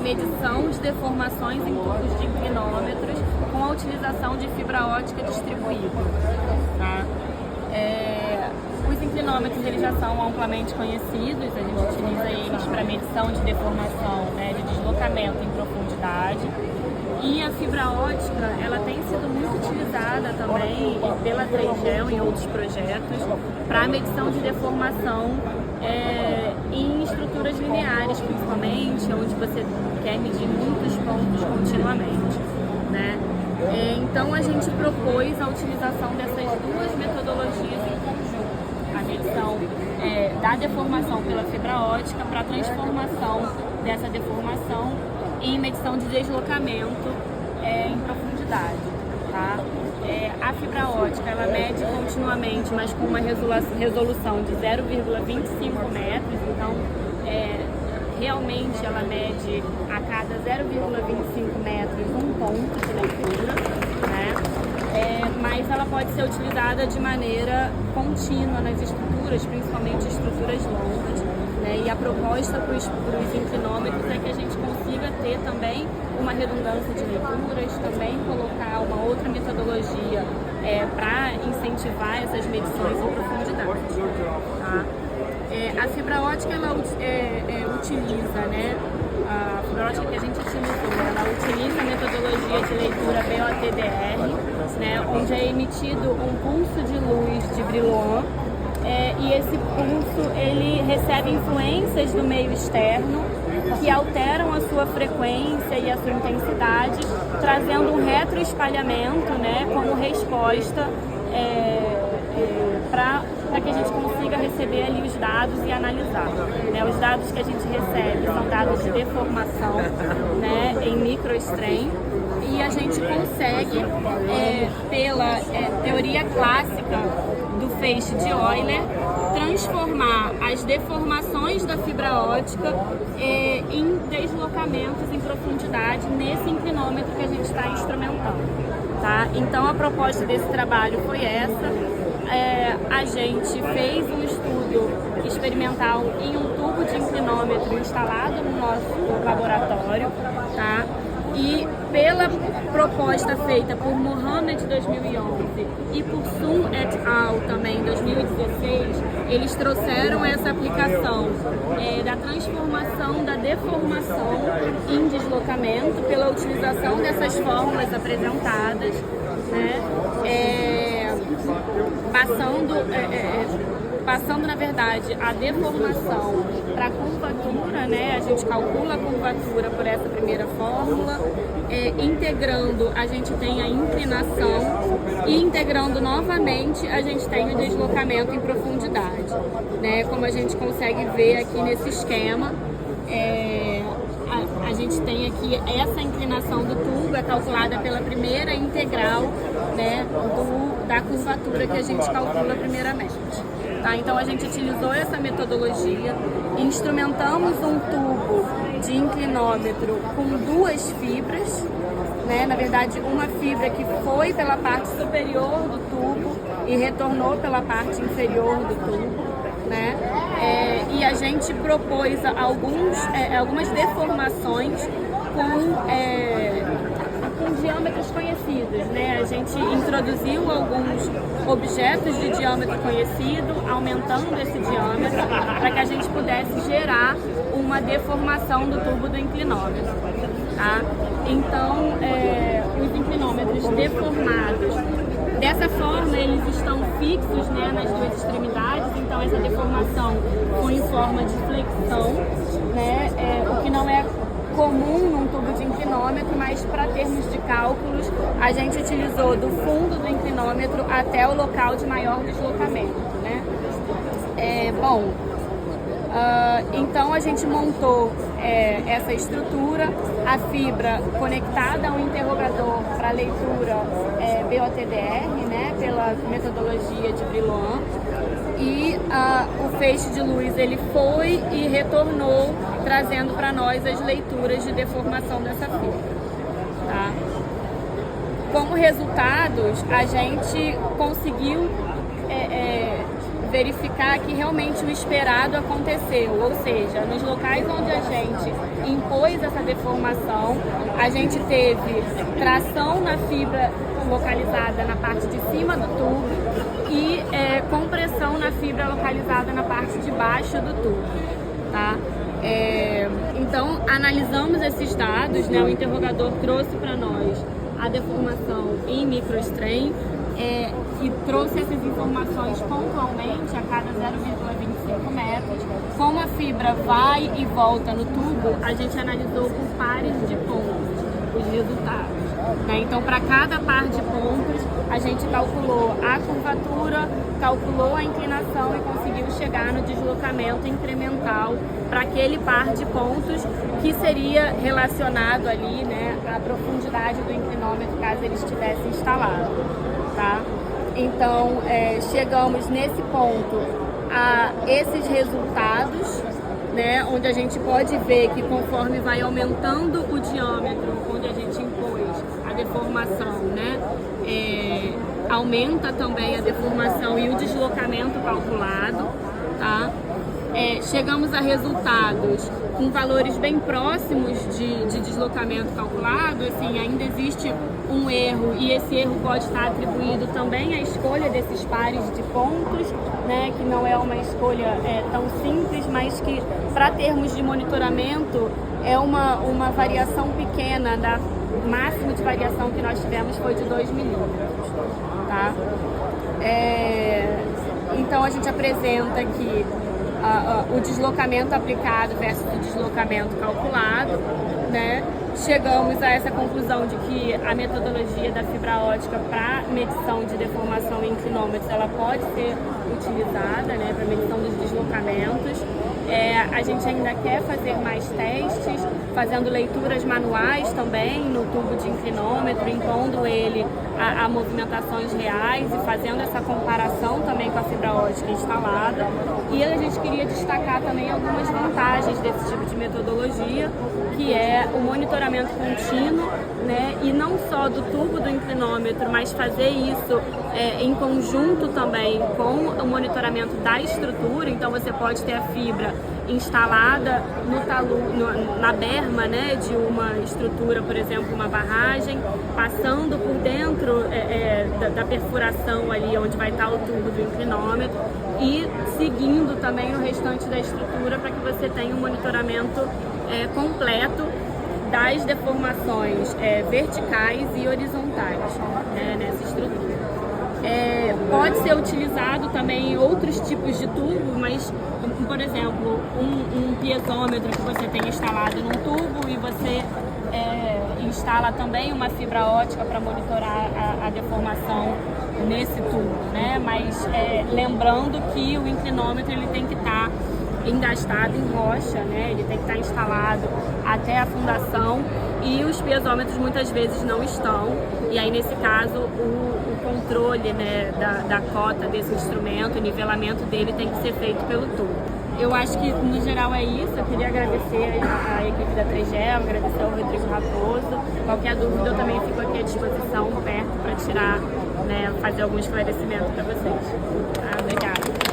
medição de deformações em tubos de inclinômetros com a utilização de fibra ótica distribuída. Tá? Os inclinômetros eles já são amplamente conhecidos, a gente utiliza eles para medição de deformação, né, de deslocamento em profundidade. E a fibra ótica, ela tem sido muito utilizada também pela 3Gel em outros projetos para medição de deformação em estruturas lineares, principalmente, onde você quer medir muitos pontos continuamente, né? Então a gente propôs a utilização dessas duas metodologias em conjunto, a medição da deformação pela fibra ótica para a transformação dessa deformação em medição de deslocamento em profundidade, tá? A fibra ótica ela mede continuamente, mas com uma resolução de 0,25 metros, então realmente ela mede a cada 0,25 metros um ponto de leitura, né? Mas ela pode ser utilizada de maneira contínua nas estruturas, principalmente estruturas longas, né? E a proposta para os inclinômetros é que a gente consiga ter também uma redundância de leituras, também colocar uma outra metodologia para incentivar essas medições em profundidade. Tá? A fibra ótica ela utiliza, né? A fibra ótica que a gente utilizou, ela utiliza a metodologia de leitura BOTDR, né? Onde é emitido um pulso de luz de Brillouin. E esse pulso ele recebe influências do meio externo que alteram a sua frequência e a sua intensidade, trazendo um retroespalhamento, né, como resposta para que a gente consiga receber ali os dados e analisar. Né? Os dados que a gente recebe são dados de deformação, né, em microstrain, e a gente consegue, pela teoria clássica do feixe de Euler, transformar as deformações da fibra ótica em deslocamentos em profundidade nesse inclinômetro que a gente está instrumentando. Tá? Então a proposta desse trabalho foi essa. A gente fez um estudo experimental em um tubo de inclinômetro instalado no nosso laboratório, tá? E pela proposta feita por Mohamed em 2011 e por Sun et al. Também em 2016, eles trouxeram essa aplicação da transformação da deformação em deslocamento pela utilização dessas fórmulas apresentadas, né? Passando, na verdade, a deformação para a curvatura, né? A gente calcula a curvatura por essa primeira fórmula, integrando a gente tem a inclinação e integrando novamente a gente tem o deslocamento em profundidade, né? Como a gente consegue ver aqui nesse esquema, a gente tem aqui essa inclinação do tubo, é calculada pela primeira integral, né, da curvatura que a gente calcula primeiramente. Tá? Então a gente utilizou essa metodologia, instrumentamos um tubo de inclinômetro com duas fibras, né? Na verdade uma fibra que foi pela parte superior do tubo e retornou pela parte inferior do tubo, né? E a gente propôs algumas deformações com diâmetros conhecidos, né? A gente introduziu alguns objetos de diâmetro conhecido, aumentando esse diâmetro, para que a gente pudesse gerar uma deformação do tubo do inclinômetro, tá? Então, os inclinômetros deformados, dessa forma, eles estão fixos, né, nas duas extremidades, então essa deformação foi em forma de flexão, né? O que não é comum num tubo de inclinômetro, mas para termos de cálculos, a gente utilizou do fundo do inclinômetro até o local de maior deslocamento, né? Então a gente montou essa estrutura, a fibra conectada ao interrogador para leitura BOTDR, né, pela metodologia de Brillouin, e o feixe de luz ele foi e retornou, trazendo para nós as leituras de deformação dessa fibra. Tá? Como resultados, a gente conseguiu verificar que realmente o esperado aconteceu, ou seja, nos locais onde a gente impôs essa deformação, a gente teve tração na fibra localizada na parte de cima do tubo e compressão na fibra localizada na parte de baixo do tubo, tá? Então, analisamos esses dados, né? O interrogador trouxe para nós a deformação em microstrain e trouxe essas informações pontualmente a cada 0,25 metros. Como a fibra vai e volta no tubo, a gente analisou por pares de pontos os resultados, né? Então, para cada par de pontos, a gente calculou a curvatura, calculou a inclinação e conseguiu chegar no deslocamento incremental para aquele par de pontos que seria relacionado ali, né, à profundidade do inclinômetro caso ele estivesse instalado, tá? Então, chegamos nesse ponto a esses resultados, né, onde a gente pode ver que conforme vai aumentando o diâmetro, onde a gente impôs a deformação, né, aumenta também a deformação e o deslocamento calculado, tá? Chegamos a resultados com valores bem próximos de deslocamento calculado. Assim, ainda existe um erro e esse erro pode estar atribuído também à escolha desses pares de pontos, né, que não é uma escolha tão simples, mas que para termos de monitoramento é uma variação pequena. Da máximo de variação que nós tivemos foi de 2 milímetros, tá? Então a gente apresenta aqui o deslocamento aplicado versus o deslocamento calculado, né? Chegamos a essa conclusão de que a metodologia da fibra ótica para medição de deformação em inclinômetros ela pode ser utilizada, né, para medição dos deslocamentos. A gente ainda quer fazer mais testes, fazendo leituras manuais também no tubo de inclinômetro, impondo ele a movimentações reais e fazendo essa comparação também com a fibra ótica instalada. E a gente queria destacar também algumas vantagens desse tipo de metodologia, que é o monitoramento contínuo, né, e não só do tubo do inclinômetro, mas fazer isso em conjunto também com o monitoramento da estrutura. Então você pode ter a fibra instalada na berma, né, de uma estrutura, por exemplo, uma barragem, passando por dentro da perfuração ali onde vai estar o tubo do inclinômetro e seguindo também o restante da estrutura para que você tenha um monitoramento completo das deformações verticais e horizontais, né, nessa estrutura. Pode ser utilizado também em outros tipos de tubo, mas, por exemplo, um piezômetro que você tem instalado num tubo e você instala também uma fibra ótica para monitorar a deformação nesse tubo, né? Mas lembrando que o inclinômetro ele tem que estar engastado em rocha, né? Ele tem que estar instalado até a fundação e os piezômetros muitas vezes não estão. E aí, nesse caso, o controle, né, da cota desse instrumento, o nivelamento dele tem que ser feito pelo tubo. Eu acho que, no geral, é isso. Eu queria agradecer a equipe da Tregel, agradecer ao Rodrigo Raposo. Qualquer dúvida, eu também fico aqui à disposição, perto, para tirar, né, fazer algum esclarecimento para vocês. Obrigada.